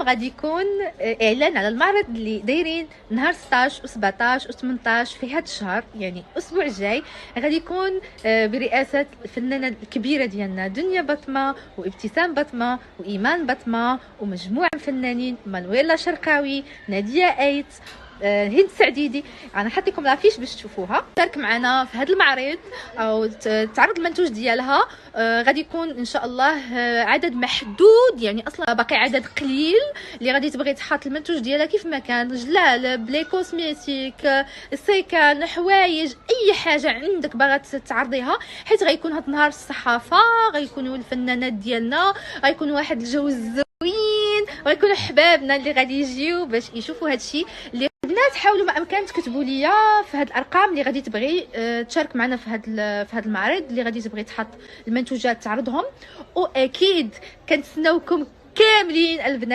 غادي يكون اعلان على المعرض اللي دايرين نهار 16 و17 و18 في هذا الشهر، يعني الاسبوع الجاي. غادي يكون برئاسه الفنانه الكبيره ديالنا دنيا بطمه وابتسام بطمه وايمان بطمه ومجموعه من الفنانين، مانويلا شرقاوي، ناديه ايت، هند سعديدي. انا حط لكم لافيش باش تشوفوها. شارك معنا في هذا المعرض او تعرض المنتوج ديالها. غادي يكون ان شاء الله عدد محدود، يعني اصلا باقي عدد قليل اللي غادي تبغي تحط المنتوج ديالها كيف ما كان، جلالب، لي كوسميتيك، السيكان، حوايج، اي حاجه عندك باغا تعرضيها، حيت غيكون هذا النهار الصحافه، غيكونوا الفنانات ديالنا، غيكون واحد الجو الزوين، وغيكونوا حبابنا اللي غادي يجيو باش يشوفوا هذا الشيء. اللي البنات حاولوا ما امكن تكتبوا لي في هاد الارقام اللي غادي تبغي تشارك معنا في هاد المعرض، اللي غادي تبغي تحط المنتوجات تعرضهم، واكيد كنتسناوكم كاملين البنات.